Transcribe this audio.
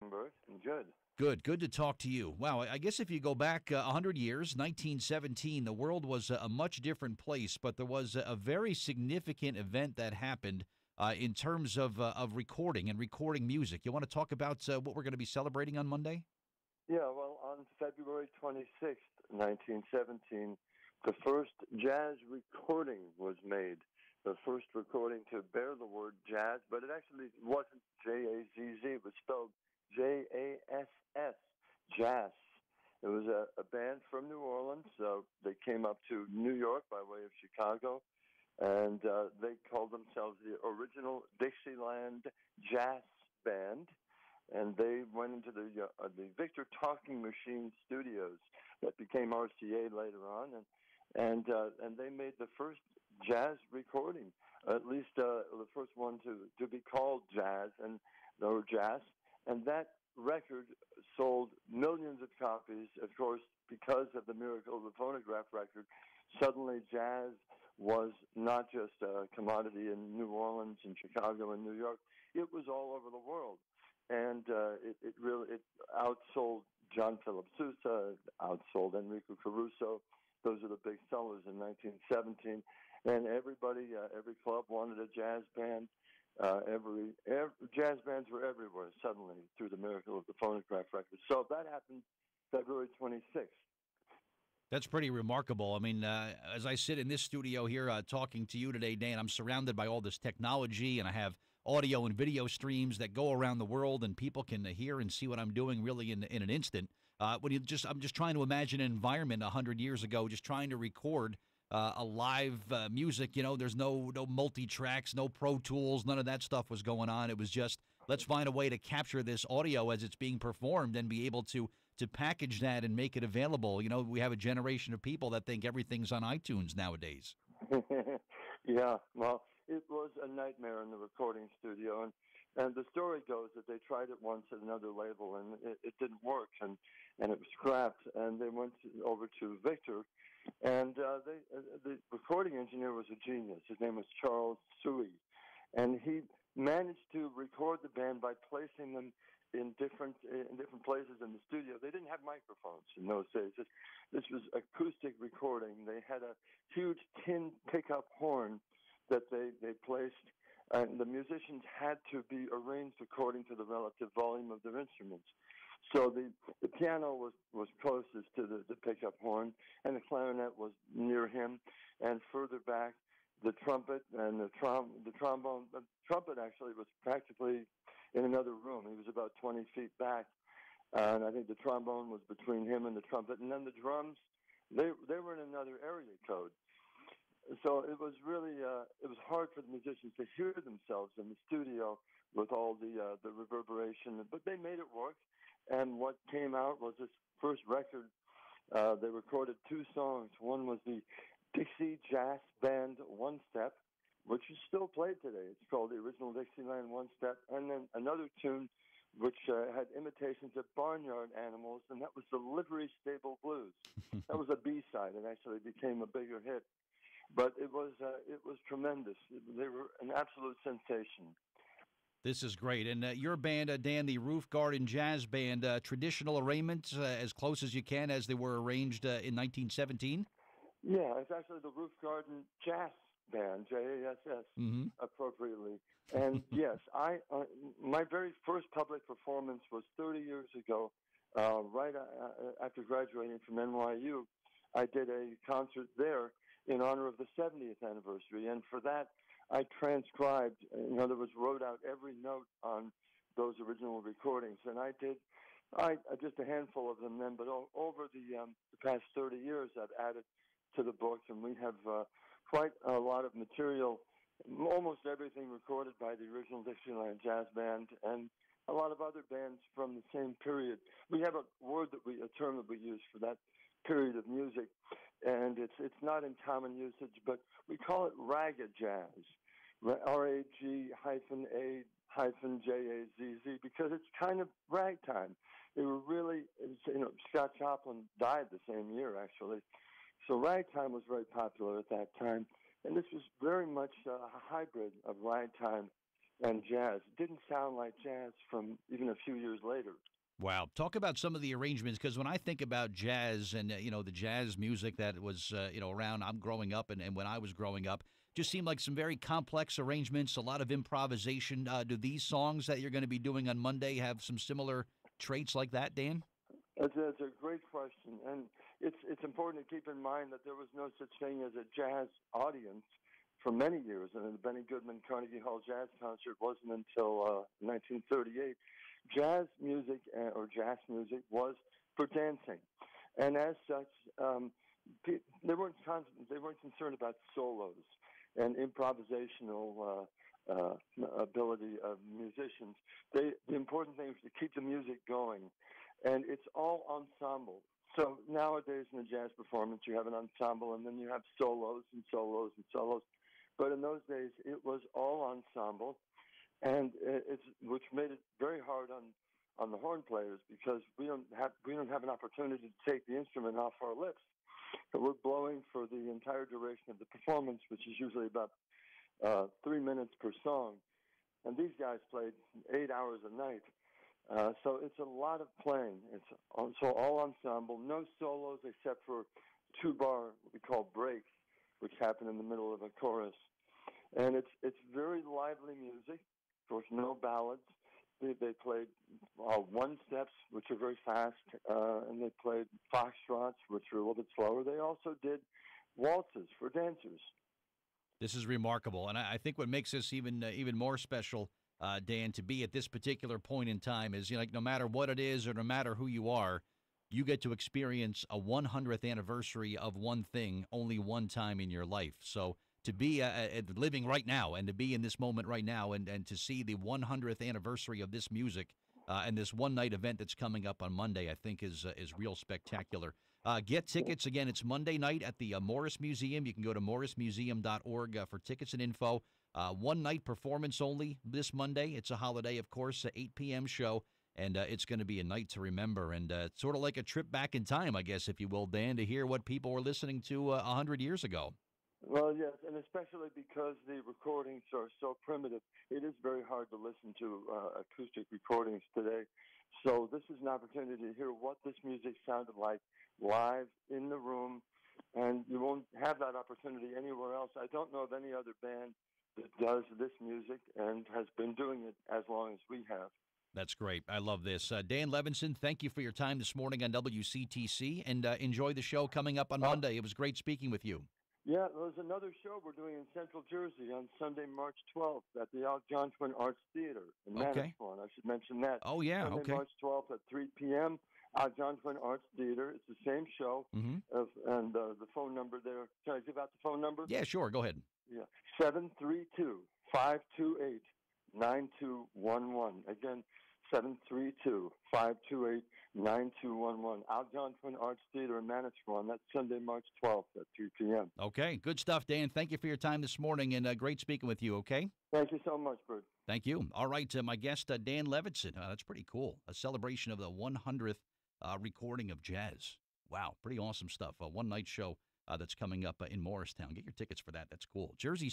Bert. Good. Good to talk to you. Wow, I guess if you go back 100 years, 1917, the world was a much different place, but there was a very significant event that happened in terms of recording and recording music. You want to talk about what we're going to be celebrating on Monday? Yeah, well, on February 26th, 1917, the first jazz recording was made. The first recording to bear the word jazz, but it actually wasn't J-A-Z-Z. It was spelled J-A-S-S, jazz. It was a band from New Orleans. They came up to New York by way of Chicago, and they called themselves the original Dixieland Jazz Band. And they went into the Victor Talking Machine Studios that became RCA later on, and they made the first jazz recording, at least the first one to be called jazz or jazz. And that record sold millions of copies. Of course, because of the miracle of the phonograph record, suddenly jazz was not just a commodity in New Orleans and Chicago and New York. It was all over the world. And it really outsold John Philip Sousa, outsold Enrico Caruso. Those are the big sellers in 1917. And everybody, every club wanted a jazz band. Every jazz bands were everywhere suddenly through the miracle of the phonograph record. So that happened February 26th. That's pretty remarkable. I mean, as I sit in this studio here talking to you today, Dan, I'm surrounded by all this technology, and I have audio and video streams that go around the world, and people can hear and see what I'm doing really in an instant. I'm just trying to imagine an environment 100 years ago, just trying to record a live music. You know, there's no multi-tracks, no Pro Tools, none of that stuff was going on. It was just, let's find a way to capture this audio as it's being performed and be able to package that and make it available. You know, we have a generation of people that think everything's on iTunes nowadays. Yeah, well, it was a nightmare in the recording studio, and the story goes that they tried it once at another label, and it didn't work, and it was scrapped, and they went over to Victor, and the recording engineer was a genius. His name was Charles Suey, and he managed to record the band by placing them in different places in the studio. They didn't have microphones in those days. This was acoustic recording. They had a huge tin pickup horn that they placed, and the musicians had to be arranged according to the relative volume of their instruments. So the piano was closest to the pickup horn, and the clarinet was near him, and further back the trumpet and the trombone. The trumpet actually was practically in another room. He was about 20 feet back, and I think the trombone was between him and the trumpet. And then the drums, they were in another area code. So it was really it was hard for the musicians to hear themselves in the studio with all the reverberation, but they made it work. And what came out was this first record. They recorded two songs. One was the Dixie Jazz Band One Step, which is still played today. It's called the original Dixieland One Step. And then another tune which had imitations of barnyard animals, and that was the Livery Stable Blues. That was a B-side. It actually became a bigger hit. But it was tremendous. They were an absolute sensation. This is great. And your band, Dan, the Roof Garden Jazz Band, traditional arrangements as close as you can as they were arranged in 1917? Yeah, it's actually the Roof Garden Jazz Band, J-A-S-S, appropriately. And yes, my very first public performance was 30 years ago, right after graduating from NYU. I did a concert there in honor of the 70th anniversary, and for that, I transcribed, in other words, wrote out every note on those original recordings, and I did just a handful of them then, but over the past 30 years, I've added to the book, and we have quite a lot of material, almost everything recorded by the original Dixieland Jazz Band, and a lot of other bands from the same period. We have a term that we use for that period of music, and it's not in common usage, but we call it raga jazz, RAG-A-J-A-Z-Z, because it's kind of ragtime. They were really, Scott Joplin died the same year, actually. So ragtime was very popular at that time, and this was very much a hybrid of ragtime and jazz. It didn't sound like jazz from even a few years later. Wow. Talk about some of the arrangements, because when I think about jazz and, the jazz music that was, around, I'm growing up and when I was growing up, just seemed like some very complex arrangements, a lot of improvisation. Do these songs that you're going to be doing on Monday have some similar traits like that, Dan? It's a great question, and it's important to keep in mind that there was no such thing as a jazz audience for many years, and the Benny Goodman Carnegie Hall Jazz Concert wasn't until 1938. Jazz music or jazz music was for dancing, and as such, they weren't concerned about solos and improvisational ability of musicians. The important thing was to keep the music going, and it's all ensemble. So nowadays in a jazz performance, you have an ensemble, and then you have solos and solos and solos. But in those days, it was all ensemble, and which made it very hard on the horn players because we don't have an opportunity to take the instrument off our lips. So we're blowing for the entire duration of the performance, which is usually about 3 minutes per song. And these guys played 8 hours a night. So it's a lot of playing. It's also all ensemble, no solos except for two-bar, what we call breaks, which happen in the middle of a chorus. And it's very lively music. Of course, no ballads. They played one-steps, which are very fast, and they played foxtrots, which are a little bit slower. They also did waltzes for dancers. This is remarkable, and I think what makes this even more special, Dan, to be at this particular point in time is, like, no matter what it is or no matter who you are, you get to experience a 100th anniversary of one thing only one time in your life. So to be living right now and to be in this moment right now and to see the 100th anniversary of this music and this one-night event that's coming up on Monday, I think is real spectacular. Get tickets. Again, it's Monday night at the Morris Museum. You can go to morrismuseum.org for tickets and info. One-night performance only this Monday. It's a holiday, of course, 8 p.m. show, and it's going to be a night to remember. And it's sort of like a trip back in time, I guess, if you will, Dan, to hear what people were listening to 100 years ago. Well, yes, and especially because the recordings are so primitive, it is very hard to listen to acoustic recordings today. So this is an opportunity to hear what this music sounded like live in the room, and you won't have that opportunity anywhere else. I don't know of any other band that does this music and has been doing it as long as we have. That's great. I love this. Dan Levinson, thank you for your time this morning on WCTC, and enjoy the show coming up on Monday. It was great speaking with you. Yeah, there's another show we're doing in Central Jersey on Sunday, March 12th at the Algonquin Arts Theater in Manasquan. I should mention that. Oh, yeah, Sunday, March 12th at 3 p.m., Algonquin Arts Theater. It's the same show. Mm-hmm. And the phone number there. Can I give out the phone number? Yeah, sure. Go ahead. Yeah, 732-528-9211. Again, 732-528-9211. Algonquin Arts Theater in Manasquan. That's Sunday, March 12th at 3 p.m. Okay, good stuff, Dan. Thank you for your time this morning, and great speaking with you, okay? Thank you so much, Bert. Thank you. All right, my guest, Dan Levinson. That's pretty cool. A celebration of the 100th recording of jazz. Wow, pretty awesome stuff. A one-night show that's coming up in Morristown. Get your tickets for that. That's cool. Jersey